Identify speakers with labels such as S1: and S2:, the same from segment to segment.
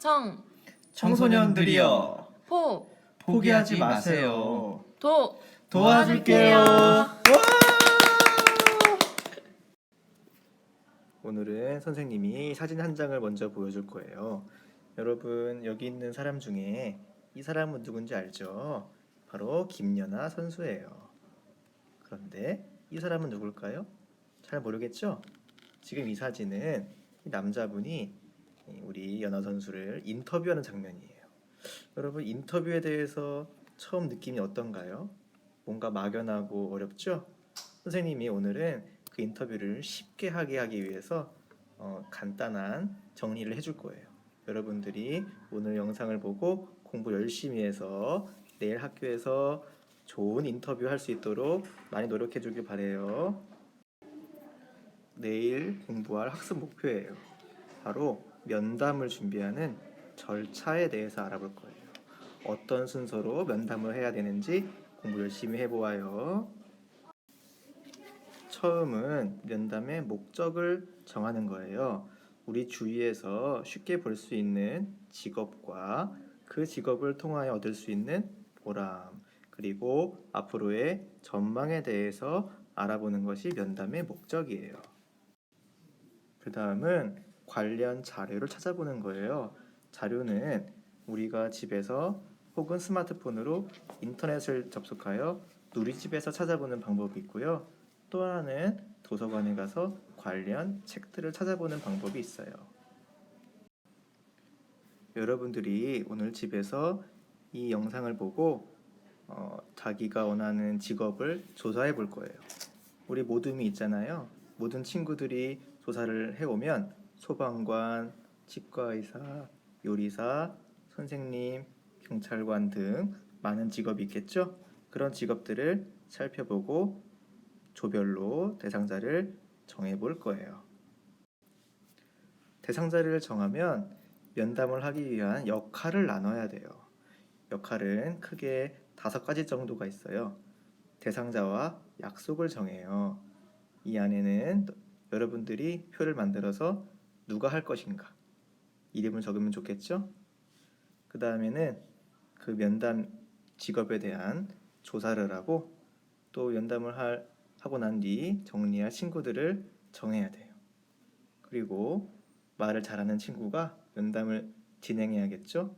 S1: 청,
S2: 청소년들이여,
S1: 포,
S2: 포기하지 마세요.
S1: 도와줄게요.
S2: 오늘은 선생님이 사진 한 장을 먼저 보여줄 거예요. 여러분, 여기 있는 사람 중에 이 사람은 누군지 알죠? 바로 김연아 선수예요. 그런데 이 사람은 누굴까요? 잘 모르겠죠? 지금 이 사진은 이 남자분이 우리 연아 선수를 인터뷰하는 장면이에요. 여러분, 인터뷰에 대해서 처음 느낌이 어떤가요? 뭔가 막연하고 어렵죠? 선생님이 오늘은 그 인터뷰를 쉽게 하게 하기 위해서 간단한 정리를 해줄 거예요. 여러분들이 오늘 영상을 보고 공부 열심히 해서 내일 학교에서 좋은 인터뷰 할 수 있도록 많이 노력해 주길 바래요. 내일 공부할 학습 목표예요. 바로 면담을 준비하는 절차에 대해서 알아볼 거예요. 어떤 순서로 면담을 해야 되는지 공부 열심히 해보아요. 처음은 면담의 목적을 정하는 거예요. 우리 주위에서 쉽게 볼 수 있는 직업과 그 직업을 통하여 얻을 수 있는 보람, 그리고 앞으로의 전망에 대해서 알아보는 것이 면담의 목적이에요. 그 다음은 관련 자료를 찾아보는 거예요. 자료는 우리가 집에서 혹은 스마트폰으로 인터넷을 접속하여 누리집에서 찾아보는 방법이 있고요. 또 하나는 도서관에 가서 관련 책들을 찾아보는 방법이 있어요. 여러분들이 오늘 집에서 이 영상을 보고 자기가 원하는 직업을 조사해 볼 거예요. 우리 모둠이 있잖아요. 모든 친구들이 조사를 해오면 소방관, 치과의사, 요리사, 선생님, 경찰관 등 많은 직업이 있겠죠? 그런 직업들을 살펴보고 조별로 대상자를 정해볼 거예요. 대상자를 정하면 면담을 하기 위한 역할을 나눠야 돼요. 역할은 크게 5가지 정도가 있어요. 대상자와 약속을 정해요. 이 안에는 여러분들이 표를 만들어서 누가 할 것인가 이름을 적으면 좋겠죠? 그 다음에는 그 면담 직업에 대한 조사를 하고 또 면담을 하고 난 뒤 정리할 친구들을 정해야 돼요. 그리고 말을 잘하는 친구가 면담을 진행해야겠죠?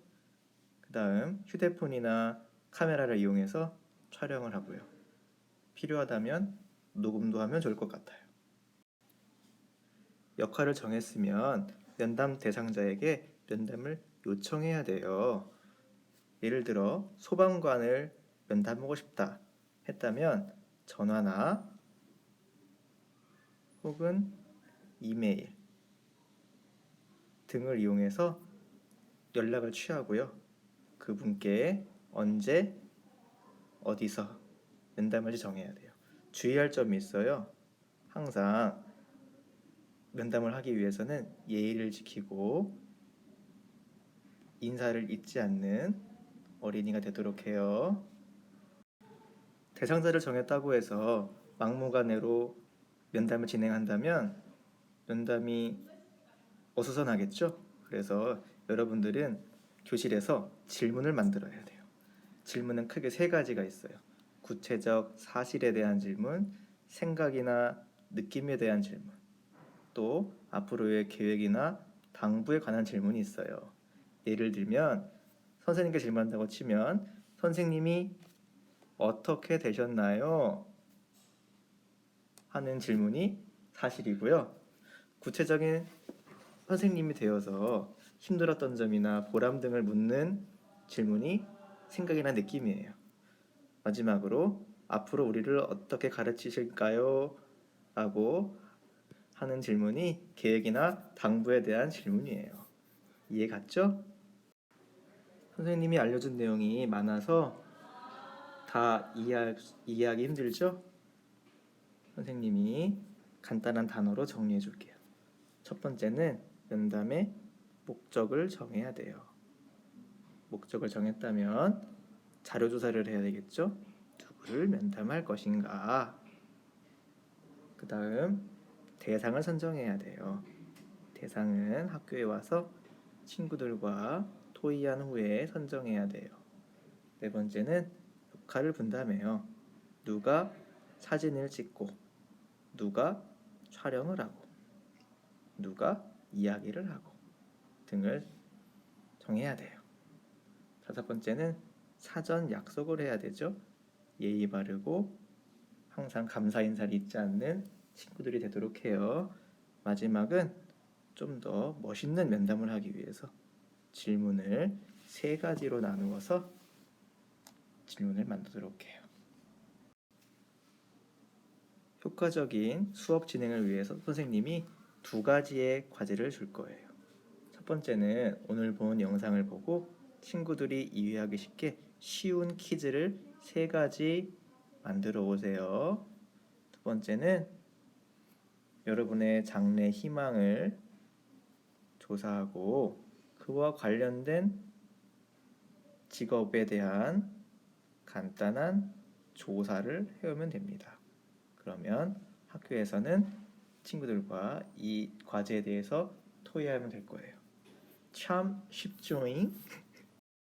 S2: 그 다음 휴대폰이나 카메라를 이용해서 촬영을 하고요. 필요하다면 녹음도 하면 좋을 것 같아요. 역할을 정했으면 면담 대상자에게 면담을 요청해야 돼요. 예를 들어 소방관을 면담하고 싶다 했다면 전화나 혹은 이메일 등을 이용해서 연락을 취하고요. 그분께 언제 어디서 면담을 정해야 돼요. 주의할 점이 있어요. 항상 면담을 하기 위해서는 예의를 지키고 인사를 잊지 않는 어린이가 되도록 해요. 대상자를 정했다고 해서 막무가내로 면담을 진행한다면 면담이 어수선하겠죠? 그래서 여러분들은 교실에서 질문을 만들어야 돼요. 질문은 크게 3가지가 있어요. 구체적 사실에 대한 질문, 생각이나 느낌에 대한 질문, 또 앞으로의 계획이나 당부에 관한 질문이 있어요. 예를 들면 선생님께 질문한다고 치면 선생님이 어떻게 되셨나요? 하는 질문이 사실이고요. 구체적인 선생님이 되어서 힘들었던 점이나 보람 등을 묻는 질문이 생각이나 느낌이에요. 마지막으로 앞으로 우리를 어떻게 가르치실까요? 라고 하는 질문이 계획이나 당부에 대한 질문이에요. 이해 갔죠? 선생님이 알려준 내용이 많아서 다 이해하기 힘들죠? 선생님이 간단한 단어로 정리해 줄게요. 첫 번째는 면담의 목적을 정해야 돼요. 목적을 정했다면 자료 조사를 해야 되겠죠? 누구를 면담할 것인가? 그 다음 대상을 선정해야 돼요. 대상은 학교에 와서 친구들과 토의한 후에 선정해야 돼요. 네 번째는 역할을 분담해요. 누가 사진을 찍고, 누가 촬영을 하고, 누가 이야기를 하고 등을 정해야 돼요. 다섯 번째는 사전 약속을 해야 되죠. 예의 바르고 항상 감사 인사를 잊지 않는 친구들이 되도록 해요. 마지막은 좀 더 멋있는 면담을 하기 위해서 질문을 세 가지로 나누어서 질문을 만들도록 해요. 효과적인 수업 진행을 위해서 선생님이 두 가지의 과제를 줄 거예요. 첫 번째는 오늘 본 영상을 보고 친구들이 이해하기 쉽게 쉬운 퀴즈를 세 가지 만들어 오세요. 두 번째는 여러분의 장래 희망을 조사하고 그와 관련된 직업에 대한 간단한 조사를 해오면 됩니다. 그러면 학교에서는 친구들과 이 과제에 대해서 토의하면 될 거예요. 참 쉽죠잉?